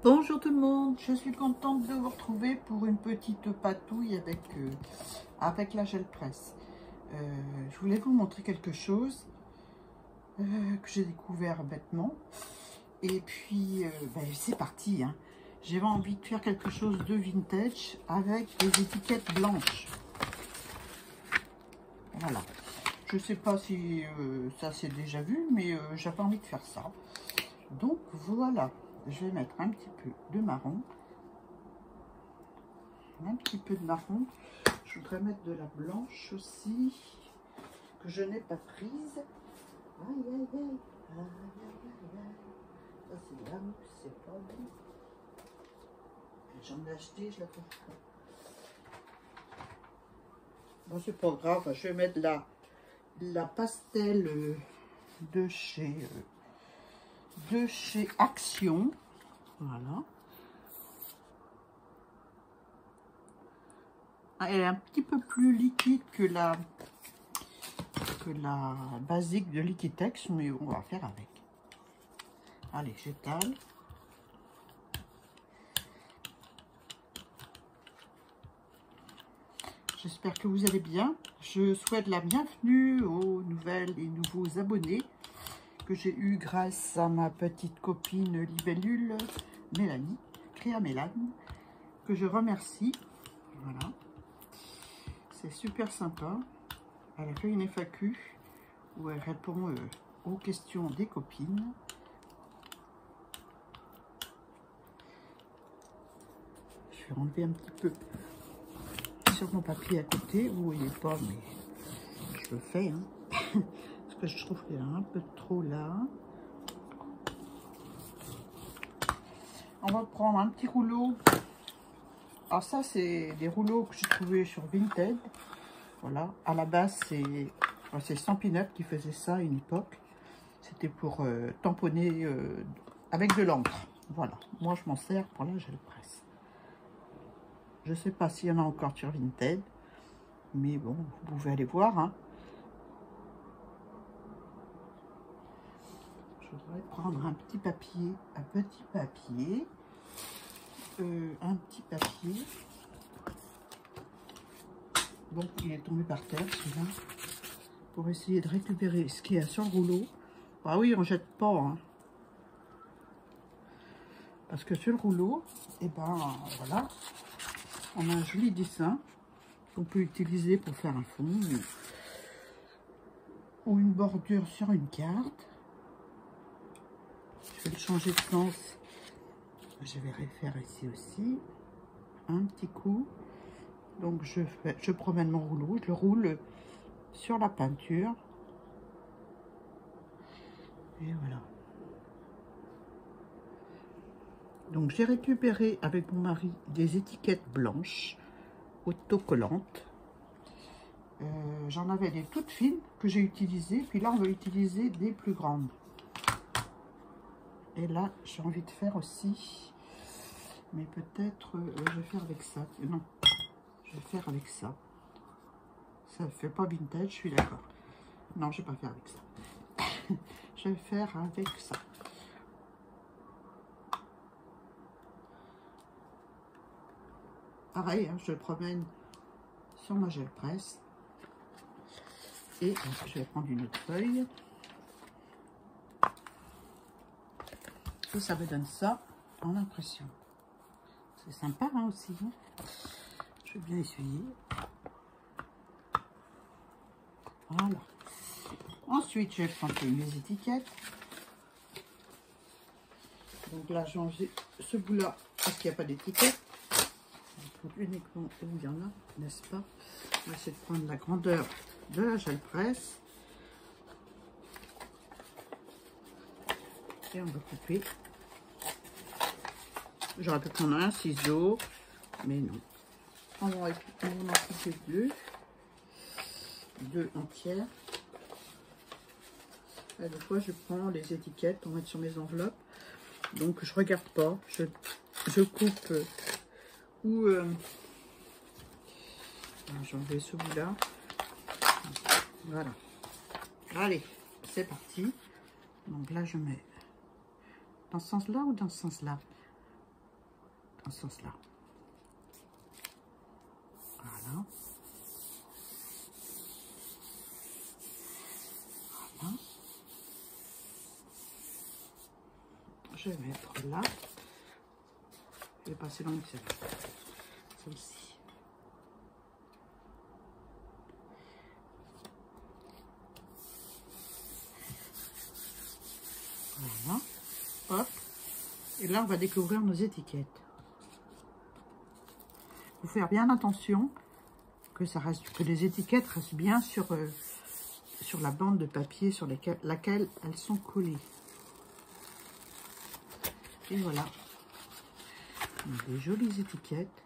Bonjour tout le monde, je suis contente de vous retrouver pour une petite patouille avec la gel presse. Je voulais vous montrer quelque chose que j'ai découvert bêtement. Et puis, c'est parti. Hein. J'ai envie de faire quelque chose de vintage avec des étiquettes blanches. Voilà. Je sais pas si ça s'est déjà vu, mais j'avais envie de faire ça. Donc voilà. Je vais mettre un petit peu de marron. Un petit peu de marron. Je voudrais mettre de la blanche aussi, que je n'ai pas prise. Aïe, aïe, aïe. Aïe, aïe, aïe, aïe. Ça, c'est de la mousse, c'est pas bon. J'en ai acheté, je la fais. Bon, c'est pas grave. Je vais mettre la pastel de chez Action. Voilà. Elle est un petit peu plus liquide que la basique de Liquitex, mais on va faire avec. Allez, j'étale. J'espère que vous allez bien. Je souhaite la bienvenue aux nouvelles et nouveaux abonnés que j'ai eu grâce à ma petite copine Libellule Mélanie, Créa Mélane, que je remercie. Voilà. C'est super sympa. Elle a fait une FAQ où elle répond aux questions des copines. Je vais enlever un petit peu sur mon papier à côté. Vous voyez pas, mais je le fais. Hein. Parce que je trouve qu'il y a un peu trop là. On va prendre un petit rouleau. Alors ça, c'est des rouleaux que j'ai trouvés sur Vinted. Voilà. À la base, c'est Stampin' Up qui faisait ça à une époque. C'était pour tamponner avec de l'encre. Voilà. Moi, je m'en sers pour la gel presse. Je ne sais pas s'il y en a encore sur Vinted. Mais bon, vous pouvez aller voir. Hein. Je voudrais prendre un petit papier. Un petit papier. Bon, il est tombé par terre, celui-là. Pour essayer de récupérer ce qu'il y a sur le rouleau. Ah oui, on ne jette pas. Hein. Parce que sur le rouleau, et ben voilà, on a un joli dessin qu'on peut utiliser pour faire un fond ou une bordure sur une carte. Je vais le changer de sens. Je vais refaire ici aussi un petit coup. Donc je promène mon rouleau, je le roule sur la peinture. Et voilà. Donc j'ai récupéré avec mon mari des étiquettes blanches autocollantes. J'en avais des toutes fines que j'ai utilisées. Puis là on va utiliser des plus grandes. Et là j'ai envie de faire aussi. Mais peut-être je vais faire avec ça. Non, je vais faire avec ça. Ça ne fait pas vintage, je suis d'accord. Non, je ne vais pas faire avec ça. Je vais faire avec ça. Pareil, hein, je le promène sur ma gel presse. Et je vais prendre une autre feuille. Et ça me donne ça en impression. C'est sympa hein, aussi. Je vais bien essuyer. Voilà. Ensuite, je vais prendre mes étiquettes. Donc là, j'ai enlevé ce bout-là parce qu'il n'y a pas d'étiquette. Uniquement où il y en a, n'est-ce pas? On va essayer de prendre la grandeur de la gel presse. Et on va couper. J'aurais pu prendre un ciseau, mais non. On va en couper deux entières. Et des fois, je prends les étiquettes pour mettre sur mes enveloppes. Donc, je regarde pas. Je coupe ou j'enlève ce bout-là. Voilà. Allez, c'est parti. Donc là, je mets dans ce sens-là ou dans ce sens-là? dans ce sens-là. Voilà. Voilà. Je vais mettre là. Je vais passer dans celle-ci. Voilà. Hop. Et là, on va découvrir nos étiquettes. Il faut faire bien attention que les étiquettes restent bien sur la bande de papier sur laquelle elles sont collées. Et voilà. On a des jolies étiquettes.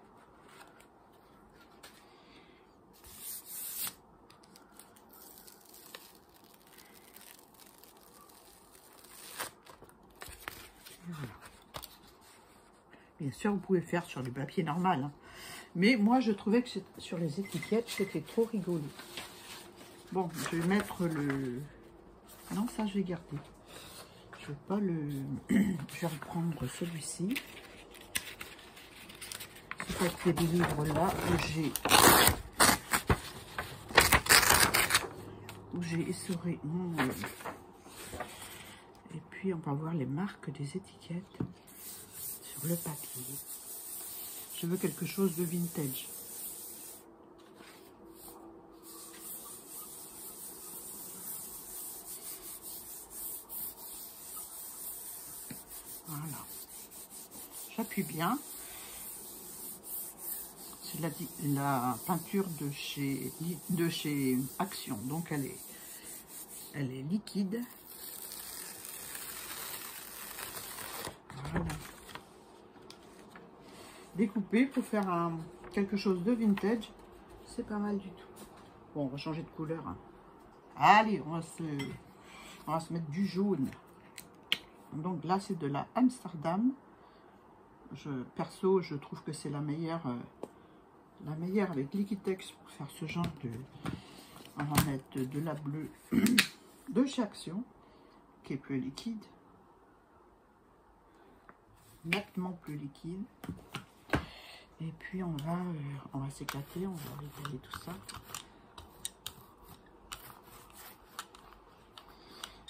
Et voilà. Bien sûr, vous pouvez faire sur du papier normal, hein. Mais moi, je trouvais que sur les étiquettes, c'était trop rigolo. Bon, je vais mettre le... Non, ça, je vais garder. Je vais pas le... Je vais reprendre celui-ci. C'est pas que des livres là où j'ai essoré mon... Et puis, on va voir les marques des étiquettes sur le papier. Je veux quelque chose de vintage. Voilà. J'appuie bien. C'est la peinture de chez Action. Donc elle est liquide. Voilà. Découper pour faire quelque chose de vintage, c'est pas mal du tout. Bon, on va changer de couleur, hein. Allez, on va se mettre du jaune. Donc là, c'est de la Amsterdam. Perso, je trouve que c'est la meilleure avec Liquitex pour faire ce genre de... On va mettre de la bleue de chez Action, qui est plus liquide. Nettement plus liquide. Et puis on va s'éclater, on va régaler tout ça.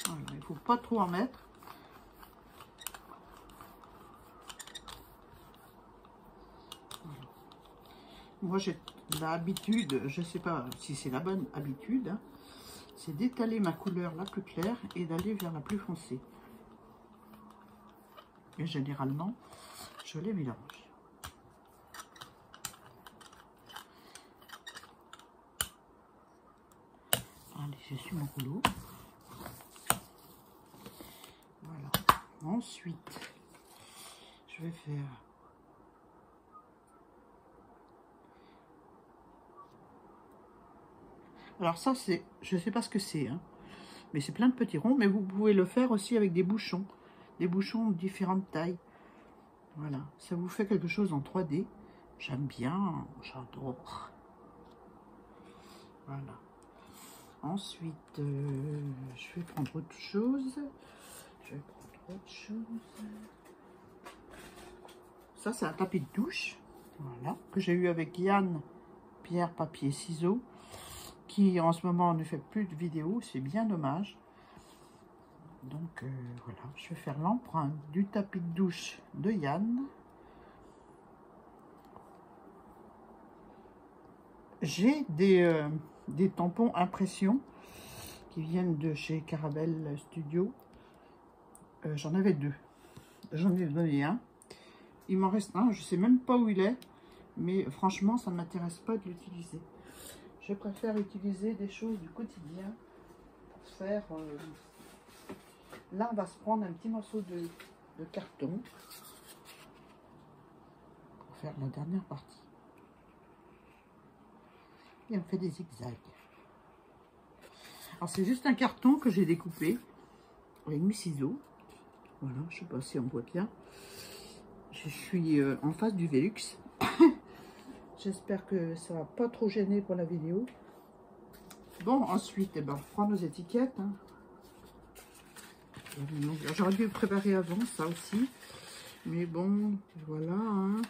Voilà, il ne faut pas trop en mettre. Voilà. Moi j'ai l'habitude, je ne sais pas si c'est la bonne habitude, hein, c'est d'étaler ma couleur la plus claire et d'aller vers la plus foncée. Et généralement, je les mélange. Allez, je suis mon rouleau. Voilà. Ensuite, je vais faire... Alors ça, c'est... Je ne sais pas ce que c'est, hein, mais c'est plein de petits ronds. Mais vous pouvez le faire aussi avec des bouchons. Des bouchons de différentes tailles. Voilà. Ça vous fait quelque chose en 3D. J'aime bien. J'adore. Voilà. Ensuite, je vais prendre autre chose. Ça, c'est un tapis de douche. Voilà. Que j'ai eu avec Yann, pierre, papier, ciseaux. Qui, en ce moment, ne fait plus de vidéos. C'est bien dommage. Donc, voilà. Je vais faire l'empreinte du tapis de douche de Yann. J'ai des tampons impression qui viennent de chez Caramel Studio. J'en avais deux. J'en ai donné un. Il m'en reste un. Je ne sais même pas où il est. Mais franchement, ça ne m'intéresse pas de l'utiliser. Je préfère utiliser des choses du quotidien pour faire... Là, on va se prendre un petit morceau de carton pour faire la dernière partie. Et on fait des zigzags. Alors, c'est juste un carton que j'ai découpé avec mes ciseaux. Voilà, je ne sais pas si on voit bien. Je suis en face du Velux. J'espère que ça ne va pas trop gêner pour la vidéo. Bon, ensuite, eh ben, on prend nos étiquettes, hein. J'aurais dû préparer avant ça aussi. Mais bon, voilà. Hein.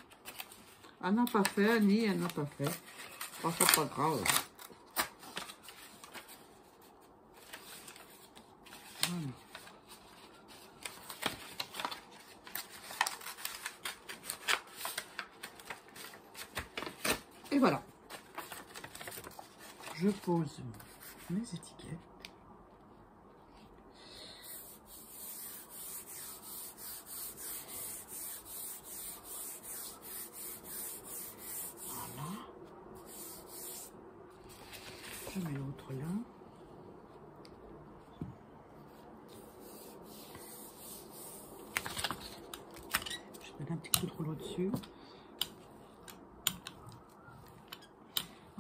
Elle n'a pas fait, Annie, elle n'a pas fait. Oh, c'est pas grave. Voilà. Et voilà. Je pose mes étiquettes. Voilà. Je mets l'autre là. Je mets un petit coup de rouleau dessus.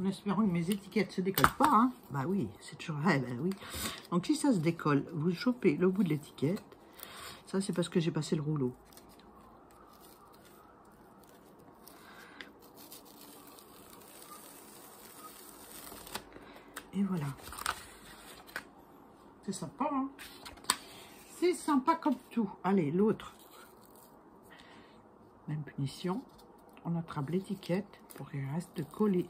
En espérant que mes étiquettes ne se décollent pas. Hein. Bah oui, c'est toujours... Ah, bah oui. Donc si ça se décolle, vous chopez le bout de l'étiquette. Ça, c'est parce que j'ai passé le rouleau. Et voilà. C'est sympa, hein. C'est sympa comme tout. Allez, l'autre. Même punition. On attrape l'étiquette pour qu'elle reste collée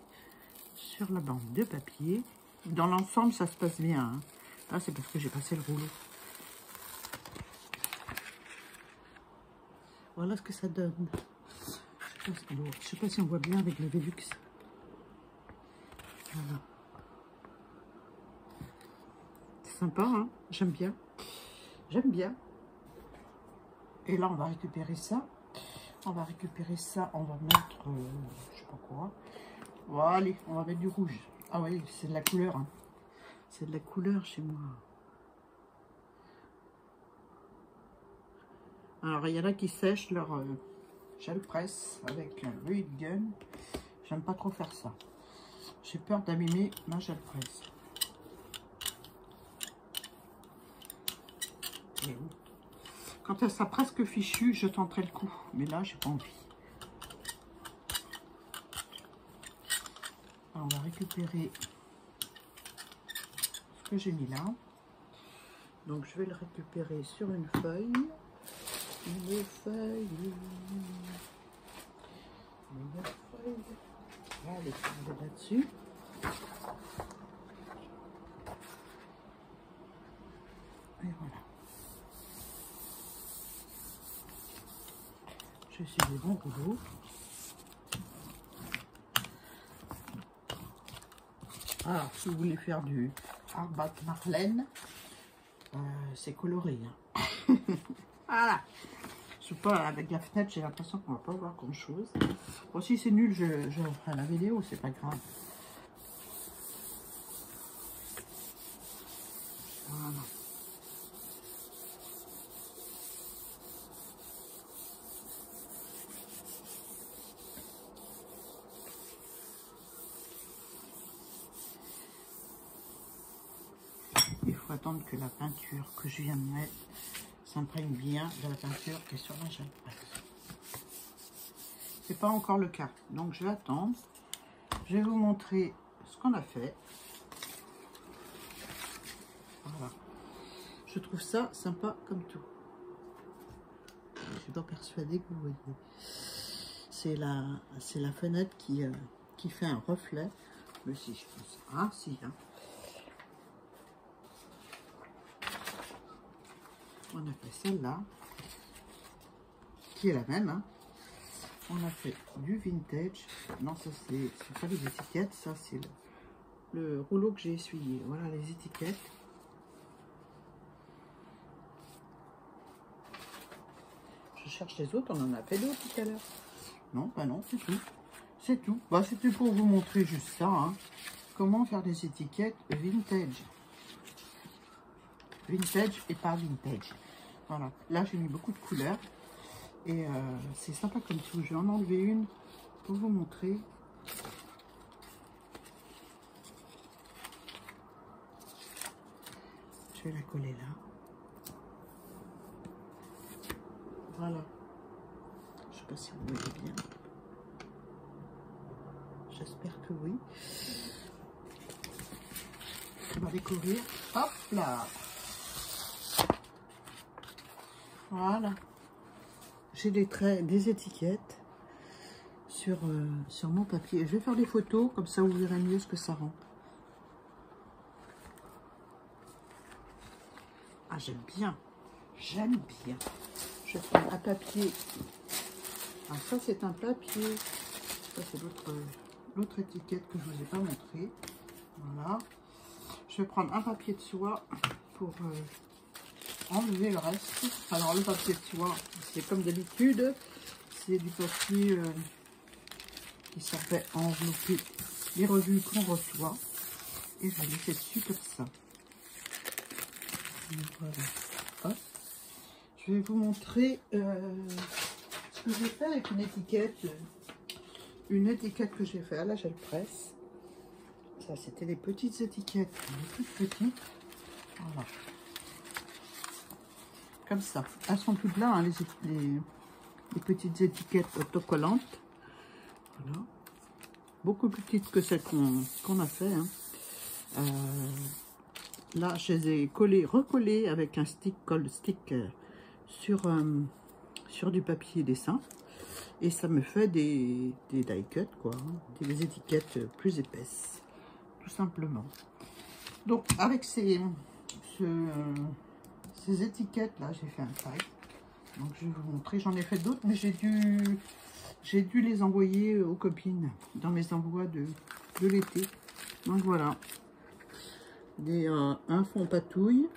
sur la bande de papier. Dans l'ensemble, ça se passe bien. Hein. Là, c'est parce que j'ai passé le rouleau. Voilà ce que ça donne. Je ne sais pas si on voit bien avec le Velux. Voilà. C'est sympa, hein. J'aime bien. J'aime bien. Et là, on va récupérer ça. On va récupérer ça. On va mettre, je sais pas quoi. Voilà, allez, on va mettre du rouge. Ah oui, c'est de la couleur. Hein. C'est de la couleur chez moi. Alors, il y en a qui sèchent leur gel presse avec un Reed Gun. J'aime pas trop faire ça. J'ai peur d'abîmer ma gel presse. Et oui. Quand elle sera presque fichue, je tenterai le coup. Mais là, j'ai pas envie. Alors, on va récupérer ce que j'ai mis là. Donc, je vais le récupérer sur une feuille. Une feuille. Une feuille. Allez, on va là-dessus. Et voilà. Je suis des bons rouleaux. Alors, si vous voulez faire du Arbat Marlène, c'est coloré. Hein. Voilà. Je sais pas, avec la fenêtre, j'ai l'impression qu'on va pas voir grand chose. Bon, si c'est nul, je ferai la vidéo, c'est pas grave. Voilà. Il faut attendre que la peinture que je viens de mettre s'imprègne bien de la peinture qui est sur la gel presse. C'est pas encore le cas, donc je vais attendre. Je vais vous montrer ce qu'on a fait. Voilà. Je trouve ça sympa comme tout. Je suis pas persuadée que vous voyez. C'est la fenêtre qui fait un reflet. Mais si, je pense. Ah, si. Hein. On a fait celle-là, qui est la même. Hein. On a fait du vintage. Non, ça c'est pas les étiquettes, ça c'est le rouleau que j'ai essuyé. Voilà les étiquettes. Je cherche les autres, on en a fait d'autres tout à l'heure. Non, bah non, c'est tout. C'est tout. Bah, c'était pour vous montrer juste ça. Hein. Comment faire des étiquettes vintage. Vintage et pas vintage. Voilà. Là, j'ai mis beaucoup de couleurs. Et c'est sympa comme tout. Je vais en enlever une pour vous montrer. Je vais la coller là. Voilà. Je ne sais pas si vous voyez bien. J'espère que oui. On va découvrir. Hop là. Voilà. j'ai des traits, des étiquettes sur mon papier. Je vais faire des photos, comme ça vous verrez mieux ce que ça rend. Ah, j'aime bien. J'aime bien. Je prends un papier. Ah, ça, c'est un papier. Ça, c'est l'autre étiquette que je ne vous ai pas montré. Voilà. Je vais prendre un papier de soie pour enlever le reste. Alors, le papier de soie, c'est comme d'habitude. C'est du papier qui servait à envelopper les revues qu'on reçoit. Et je vais laisser dessus comme ça. Voilà. Hop. Je vais vous montrer ce que j'ai fait avec une étiquette que j'ai fait à la gel presse. Ça, c'était les petites étiquettes, les toutes petites. Voilà. Comme ça. Elles sont toutes là, hein, les petites étiquettes autocollantes. Voilà. Beaucoup plus petites que celles qu'on a fait. Hein. Là, je les ai recollées avec un stick sur du papier dessin. Et ça me fait des die cuts, quoi. Hein, des étiquettes plus épaisses, tout simplement. Donc, avec ces étiquettes-là, j'ai fait un tag. Donc, je vais vous montrer. J'en ai fait d'autres, mais j'ai dû les envoyer aux copines dans mes envois de l'été. Donc, voilà. Un fond patouille.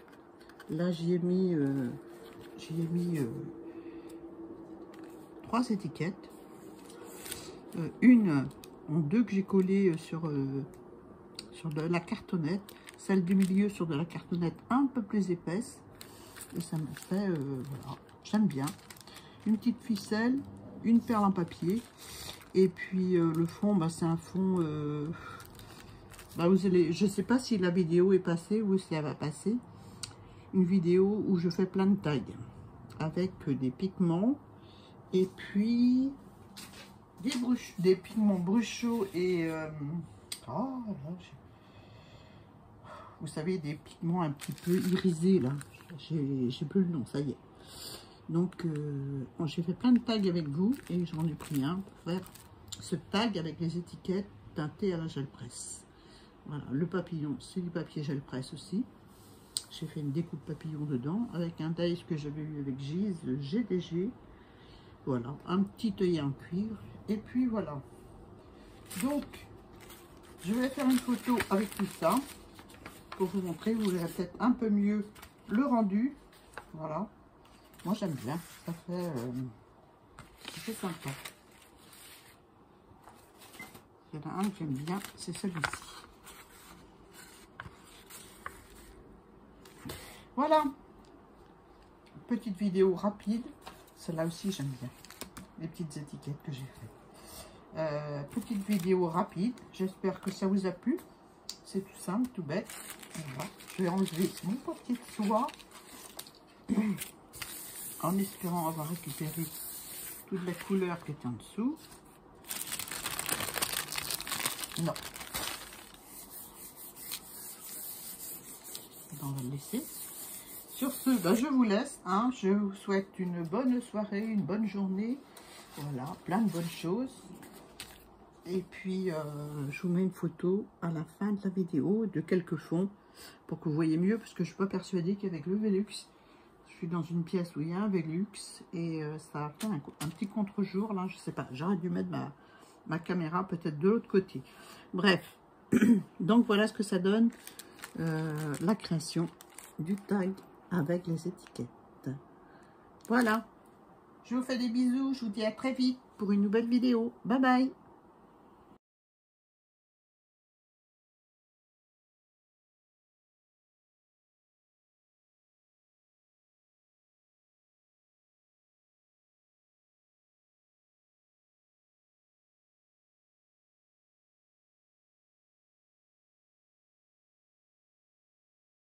Là, j'y ai mis 3 étiquettes. Une en 2 que j'ai collé sur de la cartonnette. Celle du milieu sur de la cartonnette un peu plus épaisse. Et ça me fait, voilà, j'aime bien. Une petite ficelle, une perle en papier. Et puis le fond, bah, c'est un fond... bah, je ne sais pas si la vidéo est passée ou si elle va passer. Une vidéo où je fais plein de tags avec des pigments et puis des pigments bruchaux et vous savez, des pigments un petit peu irisés là. J'ai plus le nom, ça y est. Donc j'ai fait plein de tags avec vous et j'en ai pris un pour faire ce tag avec les étiquettes teintées à la gel presse. Voilà, le papillon, c'est du papier gel presse aussi. J'ai fait une découpe papillon dedans avec un dies que j'avais eu avec Gise, le GDG. Voilà, un petit œillet en cuivre. Et puis voilà. Donc, je vais faire une photo avec tout ça pour vous montrer. Vous verrez peut-être un peu mieux le rendu. Voilà. Moi, j'aime bien. Ça fait sympa. Il y en a un que j'aime bien, c'est celui-ci. Voilà, petite vidéo rapide, celle-là aussi j'aime bien, les petites étiquettes que j'ai fait. Petite vidéo rapide, j'espère que ça vous a plu, c'est tout simple, tout bête. Voilà. Je vais enlever mon papier de soie, en espérant avoir récupéré toute la couleur qui est en dessous. Non. On va le laisser. Sur ce, ben, je vous laisse. Hein. Je vous souhaite une bonne soirée, une bonne journée. Voilà, plein de bonnes choses. Et puis, je vous mets une photo à la fin de la vidéo de quelques fonds pour que vous voyez mieux. Parce que je ne suis pas persuadée qu'avec le Velux, je suis dans une pièce où il y a un Velux. Et ça a fait un petit contre-jour. Là, je ne sais pas. J'aurais dû mettre ma caméra peut-être de l'autre côté. Bref. Donc, voilà ce que ça donne. La création du tag avec les étiquettes. Voilà. Je vous fais des bisous. Je vous dis à très vite pour une nouvelle vidéo. Bye bye.